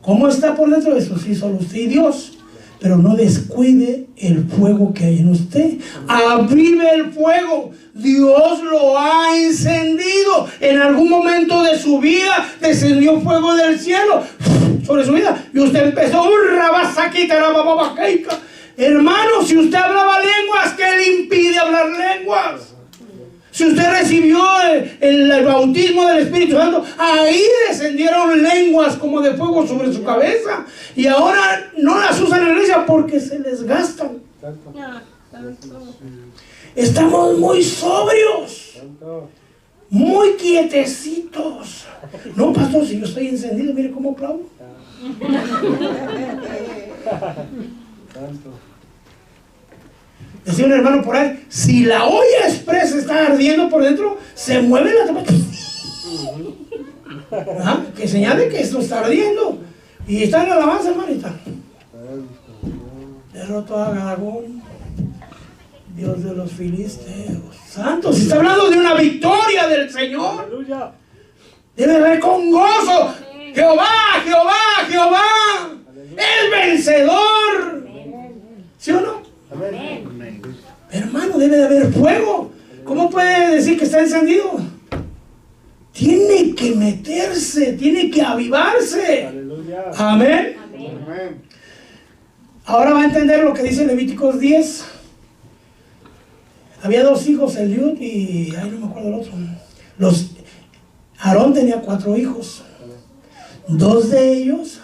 ¿Cómo está por dentro de eso? Sí, solo usted y Dios. Pero no descuide el fuego que hay en usted. Avive el fuego. Dios lo ha encendido. En algún momento de su vida descendió fuego del cielo. sobre su vida. Y usted empezó, hermano, si usted hablaba lenguas, ¿qué le impide hablar lenguas? Si usted recibió el bautismo del Espíritu Santo, ahí descendieron lenguas como de fuego sobre su cabeza. Y ahora no las usan en la iglesia porque se les gastan. Estamos muy sobrios, muy quietecitos. No, pastor, si yo estoy encendido, mire cómo aplaudo. Decía un hermano por ahí, si la olla expresa está ardiendo por dentro, se mueve la tapa. Que señale que esto está ardiendo. Y está en la alabanza, hermanita. Derrotó a Agagón, Dios de los filisteos. Santos, si está hablando de una victoria del Señor, debe haber con gozo. Jehová, Jehová, Jehová, el vencedor. ¿Sí o no? Amén. Hermano, debe de haber fuego. ¿Cómo puede decir que está encendido? Tiene que meterse, tiene que avivarse. Aleluya. Amén. Amén. Ahora va a entender lo que dice Levíticos 10. Había dos hijos, Eliud y... ay, no me acuerdo el otro. Aarón tenía 4 hijos. 2 de ellos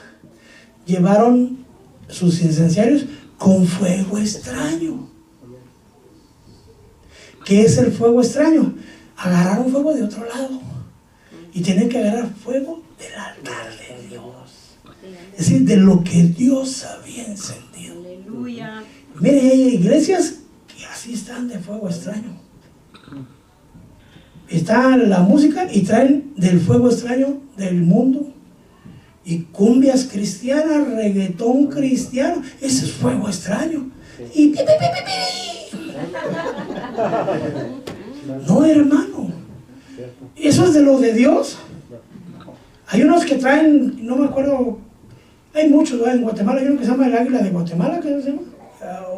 llevaron sus incensarios con fuego extraño. ¿Qué es el fuego extraño? Agarraron fuego de otro lado y tienen que agarrar fuego del altar de Dios, es decir, de lo que Dios había encendido. Aleluya. Mire, hay iglesias que así están de fuego extraño. Está la música y traen del fuego extraño del mundo, y cumbias cristianas, reggaetón cristiano, ese es fuego extraño. Y pi, pi, pi, pi, pi. No, hermano, eso es de lo de Dios. Hay unos que traen, no me acuerdo, hay muchos, ¿verdad? En Guatemala hay uno que se llama el Águila de Guatemala, ¿qué se llama?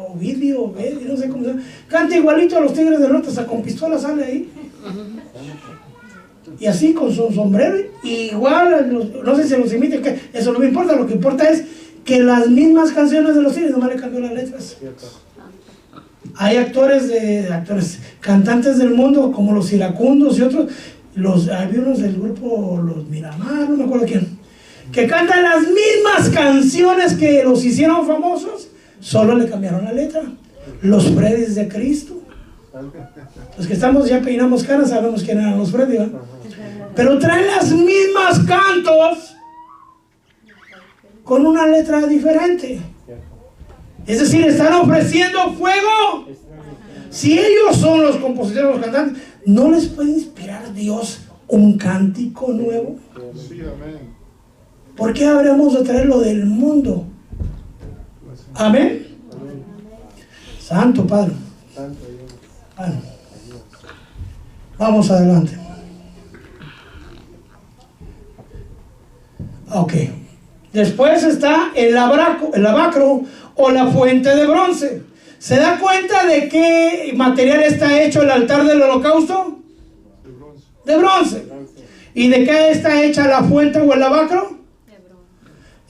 Ovidio, no sé cómo se llama. Canta igualito a los Tigres del Norte, hasta con pistola sale ahí. Y así con su sombrero, igual, no sé si los imite, que eso no me importa, lo que importa es que las mismas canciones de los Tigres, nomás le cambió las letras. Hay cantantes del mundo como los iracundos y otros, había unos del grupo Los Miramar, no me acuerdo quién, que cantan las mismas canciones que los hicieron famosos, solo le cambiaron la letra. Los Freddys de Cristo. Los que estamos ya peinamos caras sabemos quién eran los Freddy, ¿verdad? Pero traen las mismas cantos con una letra diferente. Es decir, están ofreciendo fuego. Si ellos son los compositores, los cantantes, ¿no les puede inspirar Dios un cántico nuevo? Sí, amén. ¿Por qué habremos de traer lo del mundo? Amén. Santo Padre. Bueno, vamos adelante. Ok. Después está el lavacro o la fuente de bronce. ¿Se da cuenta de qué material está hecho el altar del holocausto? De bronce. ¿Y de qué está hecha la fuente o el lavacro?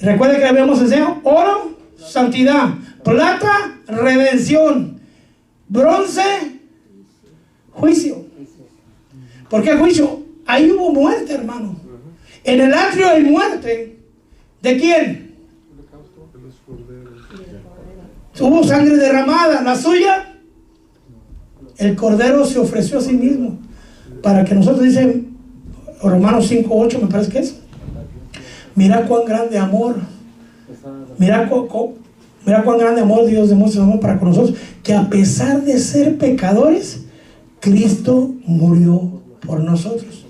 Recuerden que habíamos enseñado: oro, santidad; plata, redención; bronce, juicio. ¿Por qué juicio? Ahí hubo muerte, hermano. En el atrio hay muerte. ¿De quién? Hubo sangre derramada. ¿La suya? El Cordero se ofreció a sí mismo para que nosotros, dice Romanos 5:8, me parece que es. Mira cuán grande amor. Mira cuán grande amor Dios demuestra su amor para con nosotros, que a pesar de ser pecadores, Cristo murió por nosotros.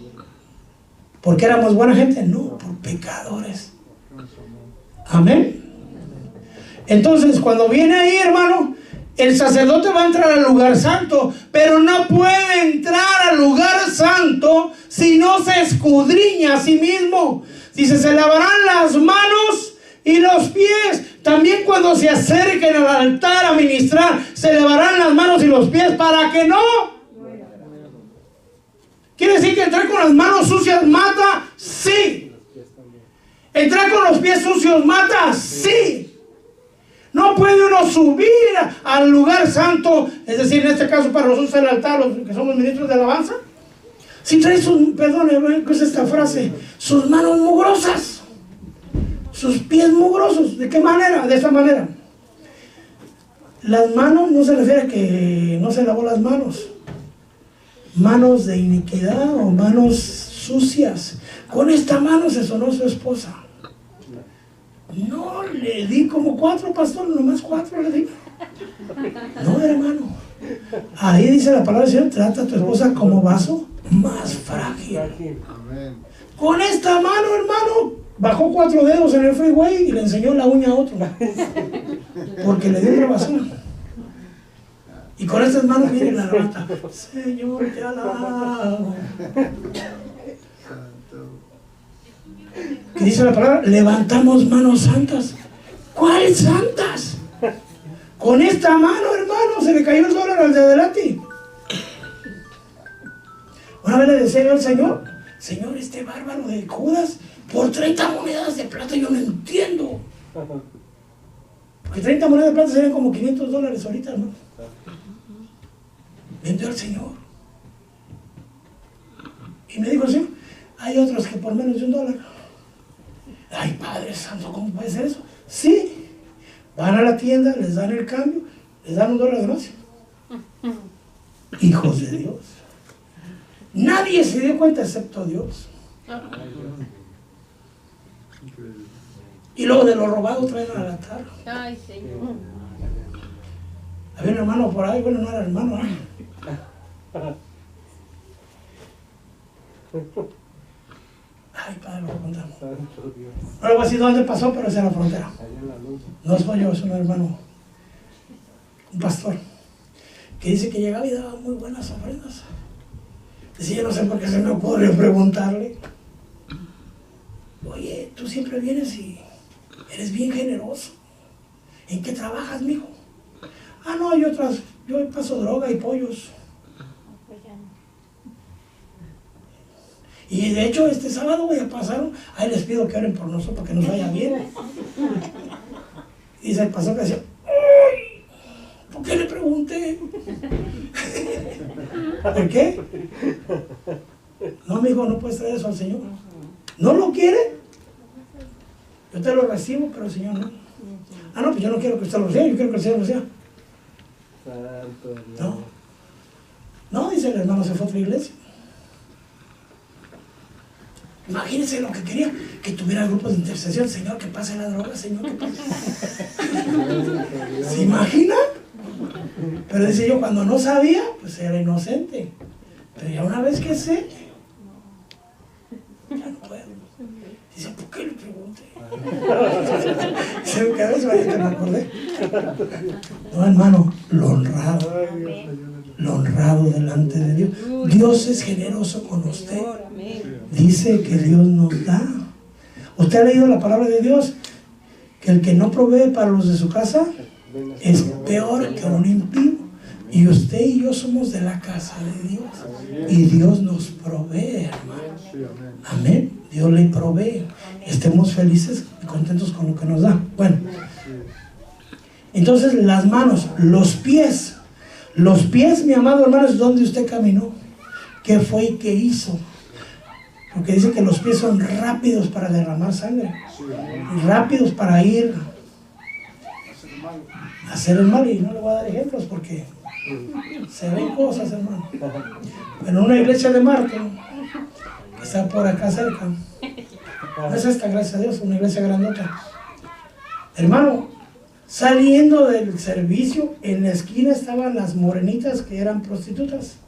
¿Por qué éramos buena gente? No, por pecadores. Amén. Entonces, cuando viene ahí, hermano, el sacerdote va a entrar al lugar santo, pero no puede entrar al lugar santo si no se escudriña a sí mismo. Dice, se lavarán las manos y los pies. También cuando se acerquen al altar a ministrar, se lavarán las manos y los pies para que no. ¿Quiere decir que entrar con las manos sucias mata? Sí. Entrar con los pies sucios mata, sí. No puede uno subir al lugar santo, es decir, en este caso para nosotros el altar, los que somos ministros de alabanza. Si trae sus, perdón, ¿qué es esta frase? Sus manos mugrosas, sus pies mugrosos. ¿De qué manera? De esta manera. Las manos no se refiere a que no se lavó las manos. Manos de iniquidad o manos sucias. Con esta mano se sonó su esposa. No, le di como 4, pastor, nomás 4 le di. No, hermano. Ahí dice la palabra del Señor, trata a tu esposa como vaso más frágil. Con esta mano, hermano, bajó 4 dedos en el freeway y le enseñó la uña a otro. Porque le dio una basura. Y con estas manos viene la levanta. Señor, te alabo. ¿Qué dice la palabra? Levantamos manos santas. ¿Cuáles santas? Con esta mano, hermano, se le cayó el dólar al de adelante. Una vez le decía yo al Señor, Señor, este bárbaro de Judas, por 30 monedas de plata yo no entiendo. Porque 30 monedas de plata serían como $500 ahorita, ¿no? Vendió al Señor. Y me dijo el Señor, hay otros que por menos de $1. Ay, Padre Santo, ¿cómo puede ser eso? Sí, van a la tienda, les dan el cambio, les dan $1 de más. Hijos de Dios. Nadie se dio cuenta excepto Dios. Y luego de lo robado traen al altar. Ay, Señor. Había un hermano por ahí, bueno, no era hermano, ¿eh? Ay, Padre, lo voy a contar. No le voy a decir dónde pasó, pero es en la frontera. No soy yo, es un hermano, un pastor, que dice que llegaba y daba muy buenas ofrendas. Decía, no sé por qué se me ocurrió preguntarle, oye, tú siempre vienes y eres bien generoso. ¿En qué trabajas, mijo? Ah, no, yo paso droga y pollos. Y de hecho este sábado ya pasaron, ahí les pido que oren por nosotros para que nos vaya bien. Y dice el pastor que decía, ¡ay! ¿Por qué le pregunté? ¿Por qué? No, mi hijo, no puedes traer eso al Señor. ¿No lo quiere? Yo te lo recibo, pero el Señor no. Ah, no, pues yo no quiero que usted lo reciba, yo quiero que el Señor lo reciba. No. No, dice el hermano, se fue a otra iglesia. Imagínense lo que quería, que tuviera grupos de intercesión. Señor, que pase la droga, Señor, que pase. ¿Se imagina? Pero dice yo, cuando no sabía, pues era inocente. Pero ya una vez que sé, ya no puedo. Dice, ¿por qué le pregunté? Se me quedó eso, ahorita me acordé. No, hermano, lo honrado delante de Dios. Dios es generoso con usted. Dice que Dios nos da. ¿Usted ha leído la palabra de Dios? Que el que no provee para los de su casa es peor que un impío. Y usted y yo somos de la casa de Dios. Y Dios nos provee, hermano. Amén. Dios le provee. Estemos felices y contentos con lo que nos da. Bueno. Entonces las manos, los pies. Los pies, mi amado hermano, es donde usted caminó. ¿Qué fue y qué hizo? Porque dice que los pies son rápidos para derramar sangre. Rápidos para ir a hacer el mal. Y no le voy a dar ejemplos porque se ven cosas, hermano. Pero en una iglesia de Marte, que está por acá cerca, no es esta, gracias a Dios, una iglesia grandota. Hermano, saliendo del servicio, en la esquina estaban las morenitas que eran prostitutas.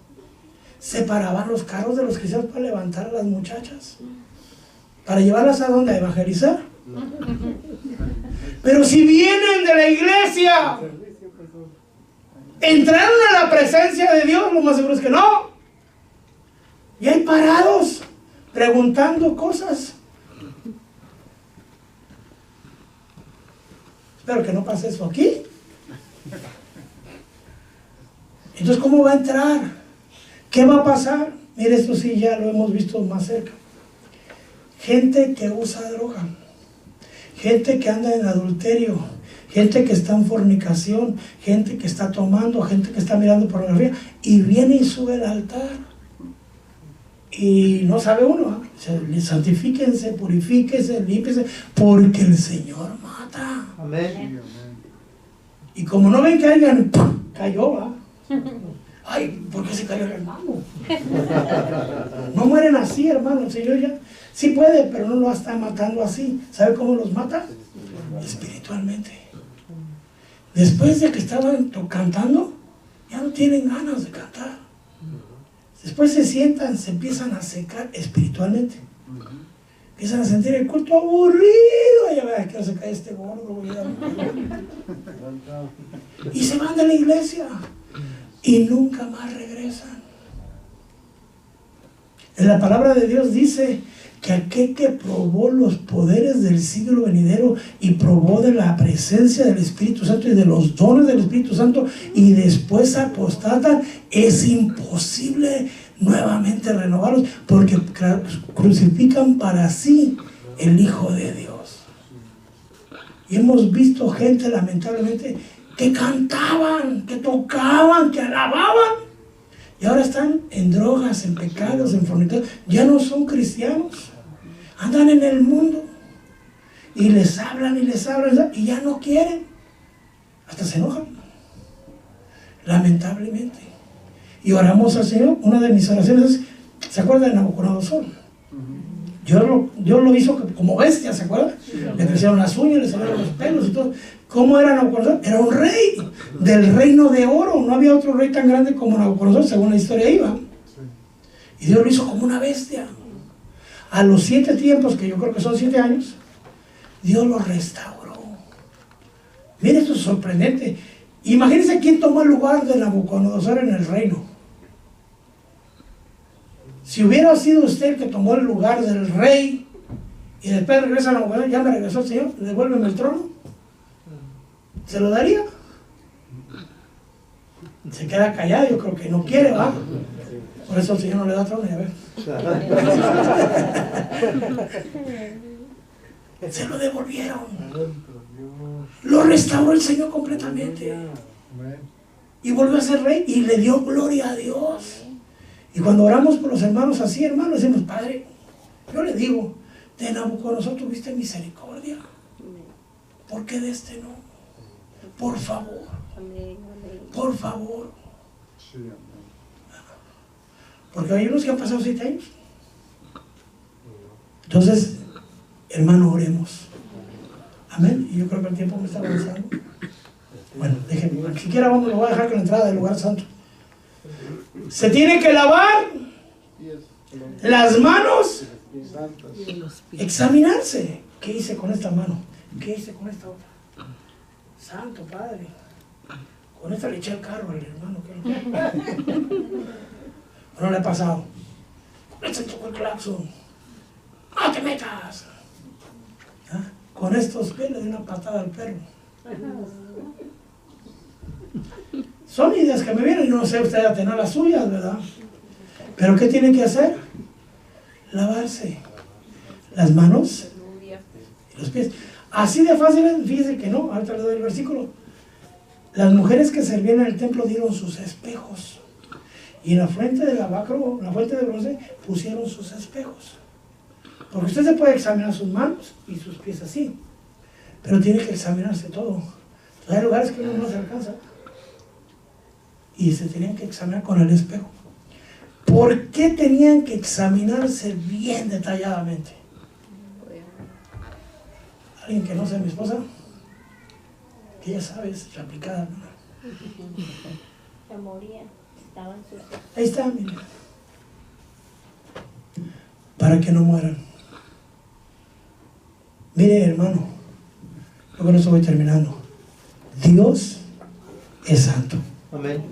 Separaban los carros de los cristianos para levantar a las muchachas, para llevarlas a donde, a evangelizar. Pero si vienen de la iglesia, entraron a la presencia de Dios, lo más seguro es que no. Y hay parados preguntando cosas. Espero que no pase eso aquí. Entonces, ¿cómo va a entrar? ¿Qué va a pasar? Mire, esto sí ya lo hemos visto más cerca. Gente que usa droga. gente que anda en adulterio, gente que está en fornicación, gente que está tomando, gente que está mirando pornografía, y viene y sube al altar. Y no sabe uno, santifíquense, purifíquense, límpiense, porque el Señor mata. Amén. Y como no ven que alguien cayó, ¿va? Ay, ¿por qué se cayó el hermano? No mueren así, hermano. El Señor ya sí puede, pero no lo está matando así. ¿Sabe cómo los mata? Espiritualmente. Después de que estaban cantando, ya no tienen ganas de cantar. Después se sientan, se empiezan a secar espiritualmente. Empiezan a sentir el culto aburrido. Ya vea que se cae este gordo. Y se van de la iglesia. Y nunca más regresan. En la palabra de Dios dice que aquel que probó los poderes del siglo venidero y probó de la presencia del Espíritu Santo y de los dones del Espíritu Santo y después apostatan, es imposible nuevamente renovarlos porque crucifican para sí el Hijo de Dios. Y hemos visto gente lamentablemente que cantaban, que tocaban, que alababan, y ahora están en drogas, en pecados, en fornicación. Ya no son cristianos, andan en el mundo y les hablan y ya no quieren, hasta se enojan, lamentablemente. Y oramos al Señor. Una de mis oraciones es, ¿se acuerda de Nabucodonosor? Dios lo hizo como bestia, ¿se acuerda? Le crecieron las uñas, le salieron los pelos y todo. ¿Cómo era Nabucodonosor? Era un rey del reino de oro. No había otro rey tan grande como Nabucodonosor, según la historia iba. Y Dios lo hizo como una bestia. A los 7 tiempos, que yo creo que son 7 años, Dios lo restauró. Mire, esto es sorprendente. Imagínense quién tomó el lugar de Nabucodonosor en el reino. Si hubiera sido usted el que tomó el lugar del rey y después regresa a Nabucodonosor, ya me regresó el Señor, devuélveme el trono, ¿se lo daría? Se queda callado, yo creo que no quiere, ¿va? Por eso el Señor no le da trono, ya ver. Se lo devolvieron. Lo restauró el Señor completamente. Y volvió a ser rey y le dio gloria a Dios. Y cuando oramos por los hermanos así, hermanos, decimos, Padre, yo le digo, de Nabucodonosor tuviste misericordia. ¿Por qué de este no? Por favor. Por favor. Porque hay unos que han pasado 7 años. Entonces, hermano, oremos. Amén. Y yo creo que el tiempo me está avanzando. Bueno, déjenme, siquiera lo voy a dejar con la entrada del lugar santo. Se tiene que lavar las manos, examinarse. ¿Qué hice con esta mano? ¿Qué hice con esta otra? Santo Padre, con esta le eché el carro al hermano. No le ha pasado. Con esta tocó el claxon. ¡No te metas! ¿Ah? Con estos pies le di una patada al perro. Son ideas que me vienen, yo no sé usted a tener las suyas, ¿verdad? Pero ¿qué tiene que hacer? Lavarse las manos y los pies. Así de fácil es, fíjese que no, ahorita le doy el versículo. Las mujeres que servían en el templo dieron sus espejos. Y en la fuente de lavacro, la fuente de bronce, pusieron sus espejos. Porque usted se puede examinar sus manos y sus pies así, pero tiene que examinarse todo. Entonces, hay lugares que uno no se alcanza. Y se tenían que examinar con el espejo. ¿Por qué tenían que examinarse bien detalladamente? Alguien que no sea mi esposa, que ya sabe, es aplicada. Se moría, estaban sucios. Ahí está, mire. Para que no mueran. Mire, hermano, yo con eso voy terminando. Dios es santo. Amén.